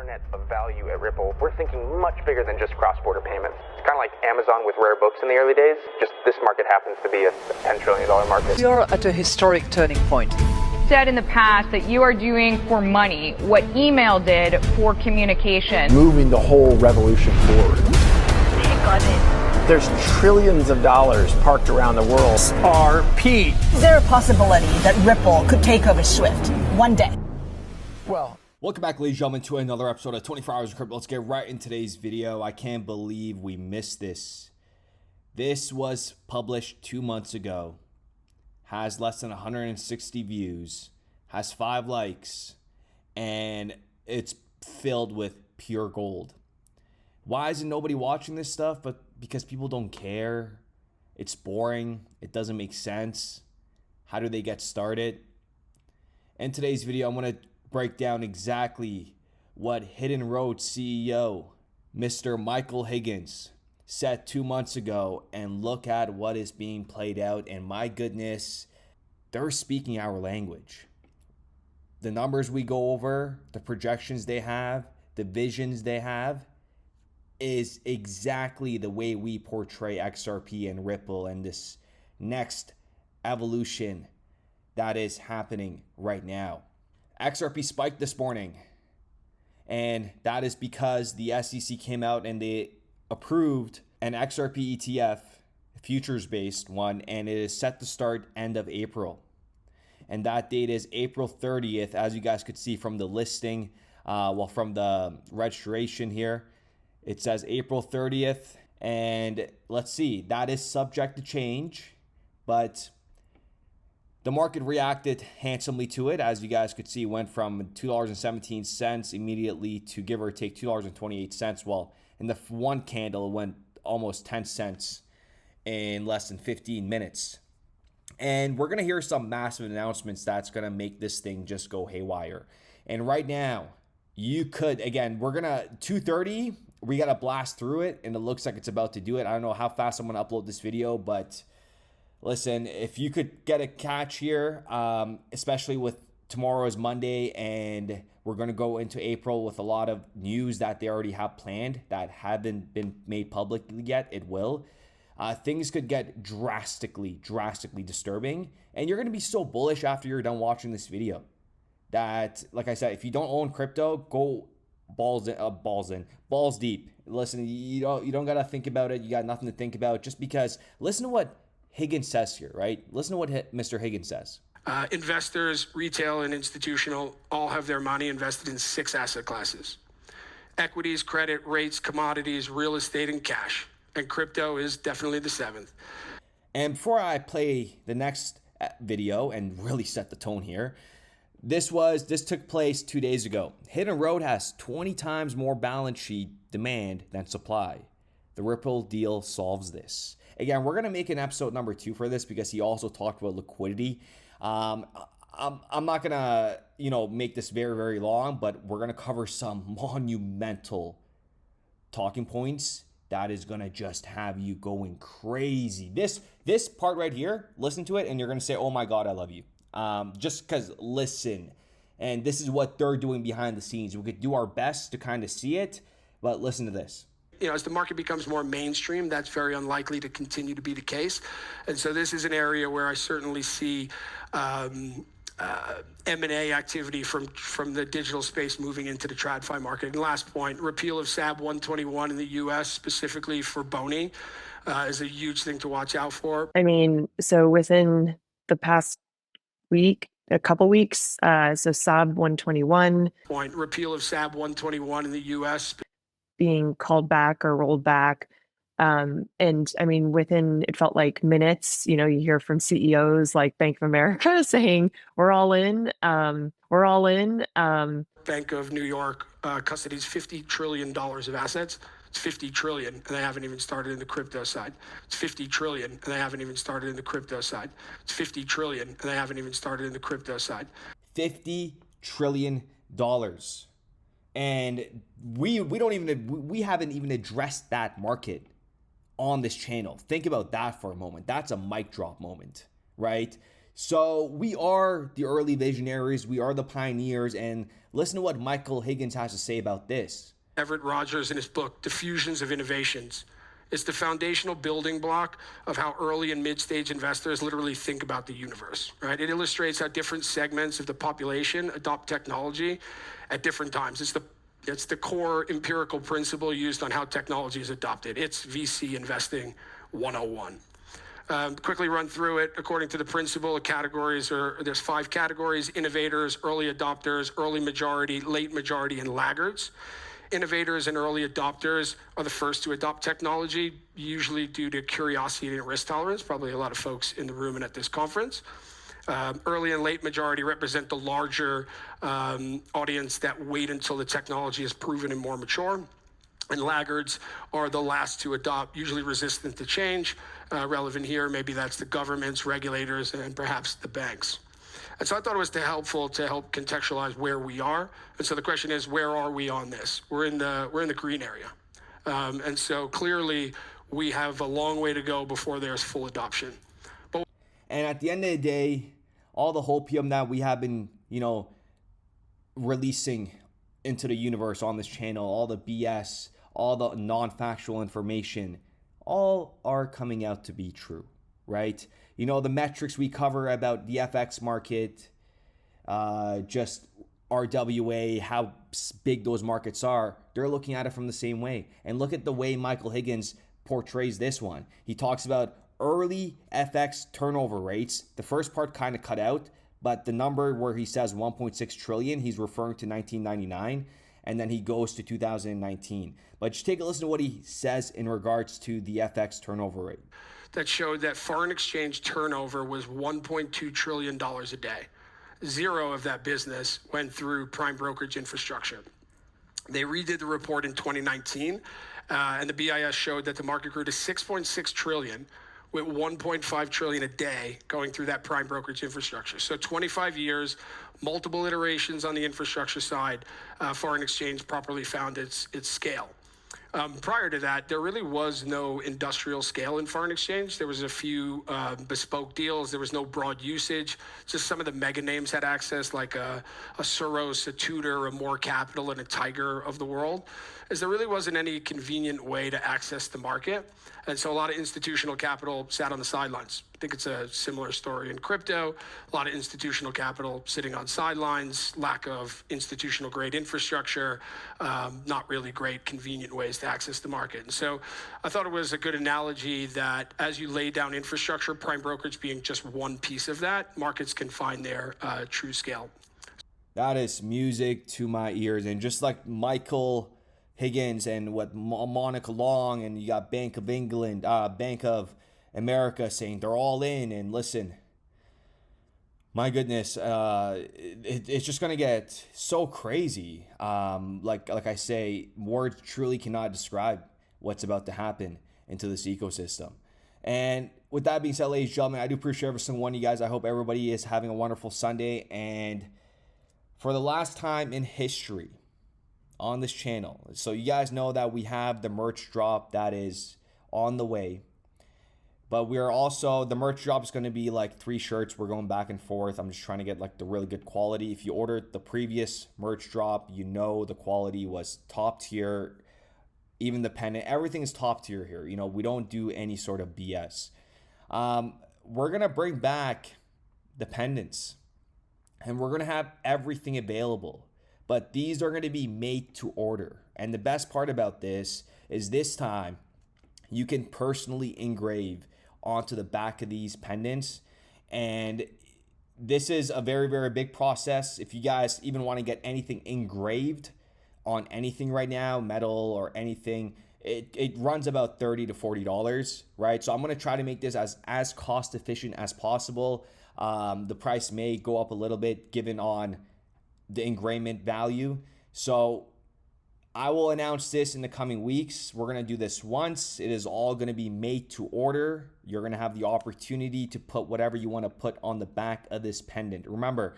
internet of value at Ripple, we're thinking much bigger than just cross-border payments. It's kind of like Amazon with rare books in the early days, just this market happens to be a $10 trillion market. We are at a historic turning point. Said in the past that you are doing for money what email did for communication. Moving the whole revolution forward. Take on it. There's trillions of dollars parked around the world. XRP. Is there a possibility that Ripple could take over Swift one day? Well, welcome back, ladies and gentlemen, to another episode of 24 Hours of Crypto. Let's get right in today's video. I can't believe we missed this. This was published 2 months ago. Has less than 160 views. Has 5 likes. And it's filled with pure gold. Why isn't nobody watching this stuff? But because people don't care. It's boring. It doesn't make sense. How do they get started? In today's video, I'm going to break down exactly what Hidden Road CEO, Mr. Michael Higgins, said 2 months ago, and look at what is being played out. And my goodness, they're speaking our language. The numbers we go over, the projections they have, the visions they have, is exactly the way we portray XRP and Ripple and this next evolution that is happening right now. XRP spiked this morning, and that is because the SEC came out and they approved an XRP ETF, futures-based one, and it is set to start end of April. And that date is April 30th, as you guys could see from the listing, from the registration here. It says April 30th, and let's see, that is subject to change, but the market reacted handsomely to it. As you guys could see, went from $2.17 immediately to give or take $2.28. Well, in the one candle, it went almost 10 cents in less than 15 minutes. And we're going to hear some massive announcements that's going to make this thing just go haywire. And right now, you could, again, we're going to 2:30. We got to blast through it, and it looks like it's about to do it. I don't know how fast I'm going to upload this video, but listen, if you could get a catch here, especially with tomorrow's Monday, and we're going to go into April with a lot of news that they already have planned that haven't been made publicly yet, it will. Things could get drastically disturbing, and you're going to be so bullish after you're done watching this video that, like I said, if you don't own crypto, go balls deep. Listen, you don't got to think about it. You got nothing to think about, just because listen to what Higgins says here, right? Listen to what Mr. Higgins says. Investors, retail and institutional, all have their money invested in 6 asset classes: equities, credit, rates, commodities, real estate, and cash. And crypto is definitely the 7th. And before I play the next video and really set the tone here, this took place 2 days ago. Hidden Road has 20 times more balance sheet demand than supply. The Ripple deal solves this. Again, we're going to make an episode number 2 for this because he also talked about liquidity. I'm not going to, make this very, very long, but we're going to cover some monumental talking points that is going to just have you going crazy. This part right here, listen to it, and you're going to say, oh my God, I love you. Just because, listen, and this is what they're doing behind the scenes. We could do our best to kind of see it, but listen to this. As the market becomes more mainstream, that's very unlikely to continue to be the case. And so this is an area where I certainly see M&A activity from the digital space moving into the TradFi market. And last point, repeal of SAB 121 in the U.S., specifically for BONI, is a huge thing to watch out for. I mean, so within the past a couple weeks, so SAB 121. Point, repeal of SAB 121 in the U.S. being called back or rolled back. And I mean, within, it felt like minutes, you hear from CEOs like Bank of America saying, we're all in. Bank of New York custodies $50 trillion of assets. It's 50 trillion, and they haven't even started in the crypto side. It's 50 trillion, and they haven't even started in the crypto side. It's 50 trillion, and they haven't even started in the crypto side. $50 trillion. And we haven't even addressed that market on this channel. Think about that for a moment. That's a mic drop moment, right? So we are the early visionaries, we are the pioneers, and listen to what Michael Higgins has to say about this. Everett Rogers in his book, Diffusions of Innovations. It's the foundational building block of how early and mid-stage investors literally think about the universe, right? It illustrates how different segments of the population adopt technology at different times. It's the core empirical principle used on how technology is adopted. It's VC investing 101. Quickly run through it. According to the principle, there's 5 categories: innovators, early adopters, early majority, late majority, and laggards. Innovators and early adopters are the first to adopt technology, usually due to curiosity and risk tolerance, probably a lot of folks in the room and at this conference. Early and late majority represent the larger audience that wait until the technology is proven and more mature. And laggards are the last to adopt, usually resistant to change. Relevant here, maybe that's the governments, regulators, and perhaps the banks. And so I thought it was helpful to help contextualize where we are. And so the question is, where are we on this? We're in the green area. And so clearly we have a long way to go before there's full adoption. And at the end of the day, all the hopium that we have been, releasing into the universe on this channel, all the BS, all the non-factual information, all are coming out to be true, right? The metrics we cover about the FX market, just RWA, how big those markets are, they're looking at it from the same way. And look at the way Michael Higgins portrays this one. He talks about early FX turnover rates. The first part kind of cut out, but the number where he says 1.6 trillion, he's referring to 1999, and then he goes to 2019. But just take a listen to what he says in regards to the FX turnover rate. That showed that foreign exchange turnover was $1.2 trillion a day. Zero of that business went through prime brokerage infrastructure. They redid the report in 2019, and the BIS showed that the market grew to 6.6 trillion, with 1.5 trillion a day going through that prime brokerage infrastructure. So 25 years, multiple iterations on the infrastructure side, foreign exchange properly found its scale. Prior to that, there really was no industrial scale in foreign exchange. There was a few bespoke deals. There was no broad usage. Just some of the mega names had access, like a Soros, a Tudor, a More Capital, and a Tiger of the world, as there really wasn't any convenient way to access the market. And so a lot of institutional capital sat on the sidelines. I think it's a similar story in crypto. A lot of institutional capital sitting on sidelines, lack of institutional grade infrastructure, not really great convenient ways to access the market. And so I thought it was a good analogy that as you lay down infrastructure, prime brokerage being just one piece of that, markets can find their true scale. That is music to my ears. And just like Michael Higgins and what Monica Long, and you got Bank of England, Bank of America saying they're all in. And listen, my goodness, it's just gonna get so crazy. Like I say, words truly cannot describe what's about to happen into this ecosystem. And with that being said, ladies and gentlemen, I do appreciate every single one of you guys. I hope everybody is having a wonderful Sunday. And for the last time in history on this channel, so you guys know that we have the merch drop that is on the way. But we are also, the merch drop is going to be like 3 shirts. We're going back and forth. I'm just trying to get like the really good quality. If you ordered the previous merch drop, you know the quality was top tier. Even the pennant, everything is top tier here. We don't do any sort of BS. We're going to bring back the pendants. And we're going to have everything available. But these are going to be made to order. And the best part about this is this time you can personally engrave onto the back of these pendants. And this is a very, very big process. If you guys even want to get anything engraved on anything right now, metal or anything, it runs about $30 to $40, right? So I'm going to try to make this as cost efficient as possible. The price may go up a little bit given on the engravement value. So I will announce this in the coming weeks. We're going to do this once. It is all going to be made to order. You're going to have the opportunity to put whatever you want to put on the back of this pendant. Remember,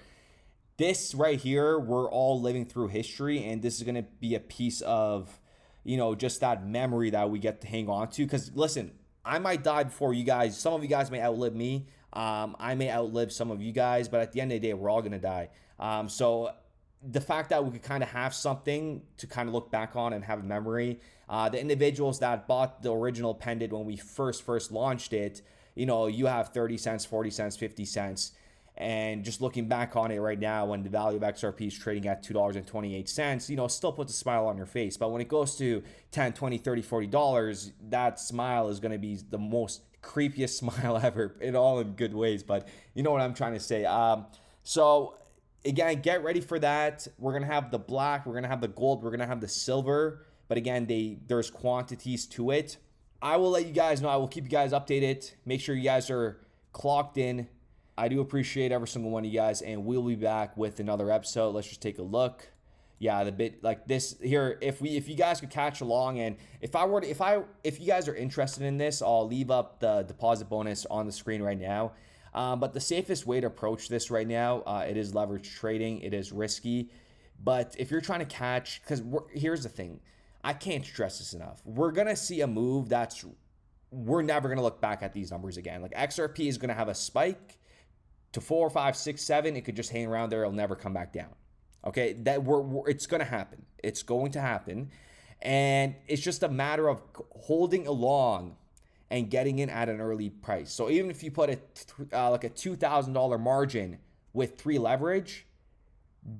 this right here, we're all living through history, and this is going to be a piece of, just that memory that we get to hang on to. Because listen, I might die before you guys. Some of you guys may outlive me. I may outlive some of you guys, but at the end of the day, we're all going to die. So the fact that we could kind of have something to kind of look back on and have a memory, the individuals that bought the original pendant when we first launched it, you know, you have 30 cents, 40 cents, 50 cents. And just looking back on it right now, when the value of XRP is trading at $2.28, you know, still puts a smile on your face. But when it goes to $10, $20, $30, $40, that smile is going to be the most creepiest smile ever, in all in good ways. But you know what I'm trying to say. So again, get ready for that. We're going to have the black, we're going to have the gold, we're going to have the silver. But again, there's quantities to it. I will let you guys know. I will keep you guys updated. Make sure you guys are clocked in. I do appreciate every single one of you guys, and we'll be back with another episode. Let's just take a look. Yeah, the bit like this here. If you guys could catch along, and if you guys are interested in this, I'll leave up the deposit bonus on the screen right now. But the safest way to approach this right now, it is leverage trading. It is risky, but if you're trying to catch, because here's the thing, I can't stress this enough. We're gonna see a move we're never gonna look back at these numbers again. Like XRP is gonna have a spike to 4, 5, 6, 7, it could just hang around there. It'll never come back down. Okay, it's going to happen. It's going to happen, and it's just a matter of holding along and getting in at an early price. So even if you put like a $2,000 margin with 3 leverage,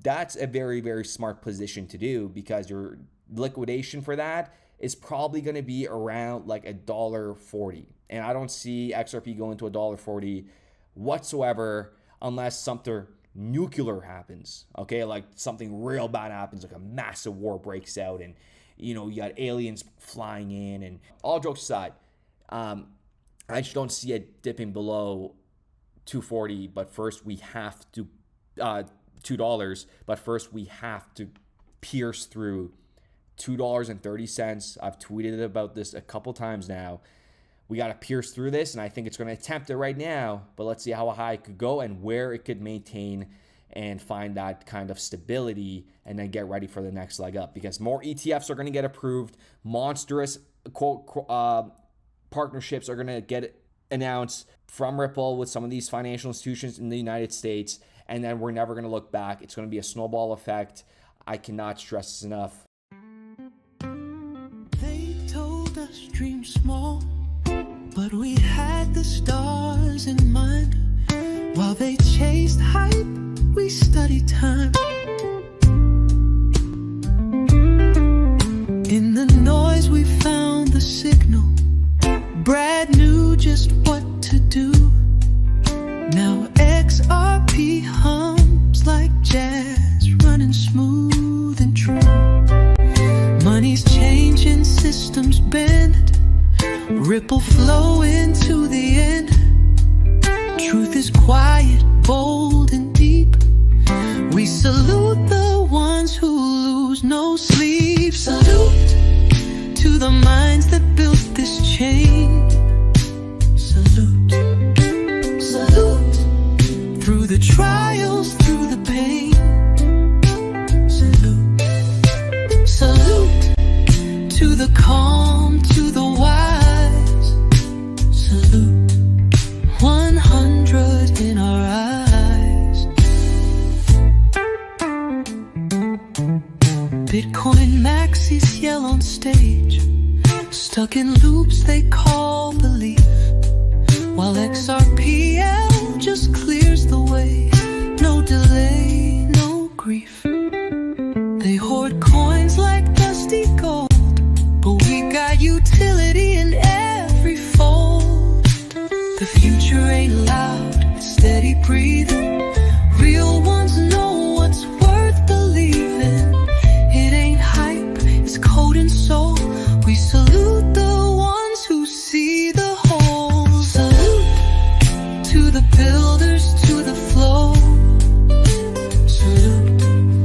that's a very, very smart position to do, because your liquidation for that is probably going to be around like $1.40, and I don't see XRP going to $1.40 whatsoever unless something nuclear happens. Okay, like something real bad happens, like a massive war breaks out, and you know, you got aliens flying in. And all jokes aside, I just don't see it dipping below $2.40. But first we have to $2. But first we have to pierce through $2.30. I've tweeted about this a couple times now. We got to pierce through this, and I think it's going to attempt it right now, but let's see how high it could go and where it could maintain and find that kind of stability, and then get ready for the next leg up, because more ETFs are going to get approved. Monstrous partnerships are going to get announced from Ripple with some of these financial institutions in the United States, and then we're never going to look back. It's going to be a snowball effect. I cannot stress this enough. They told us dream small, but we had the stars in mind. While they chased hype, we studied time. In the noise we found the signal. Brad knew just what to do. Now XRP hums like jazz, running smooth and true. Money's changing, systems bend. Ripple flow into the end. Truth is quiet, bold and deep. We salute the ones who lose no sleep. Salute to the minds that built this chain. Salute, salute through the trials, through the pain. Salute, salute to the calm, to the wise. 100 in our eyes. Bitcoin maxis yell on stage, stuck in loops they call belief, while XRPL just clears the way. No delay, no grief. They hoard coins like dusty gold, but we got utility in every fold. The future ain't loud, it's steady breathing. Real ones know what's worth believing. It ain't hype, it's code and soul. We salute the ones who see the whole. Salute to the builders, to the flow. Salute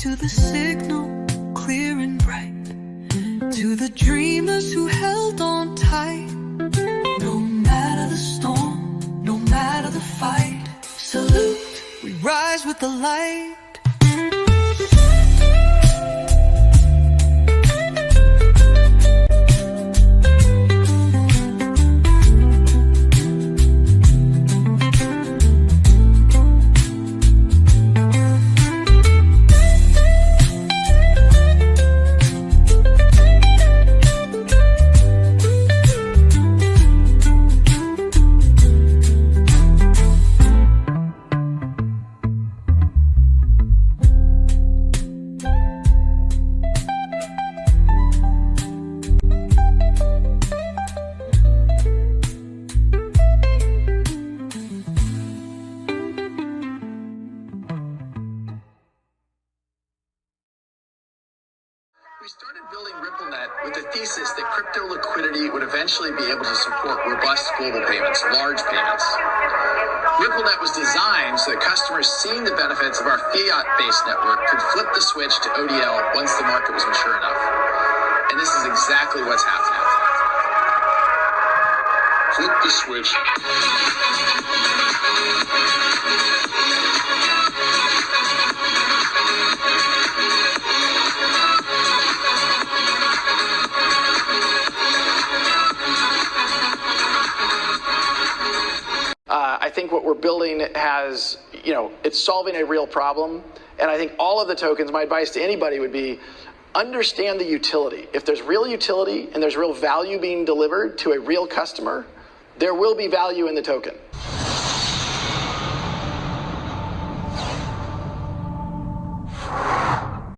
to the signal, clear and bright. To the dreamers who held on tight. No matter the storm, no matter the fight. Salute, we rise with the light. We started building RippleNet with the thesis that crypto liquidity would eventually be able to support robust global payments, large payments. RippleNet was designed so that customers seeing the benefits of our fiat-based network could flip the switch to ODL once the market was mature enough. And this is exactly what's happening. Flip the switch. I think what we're building has, it's solving a real problem. And I think all of the tokens, my advice to anybody would be, understand the utility. If there's real utility and there's real value being delivered to a real customer, there will be value in the token.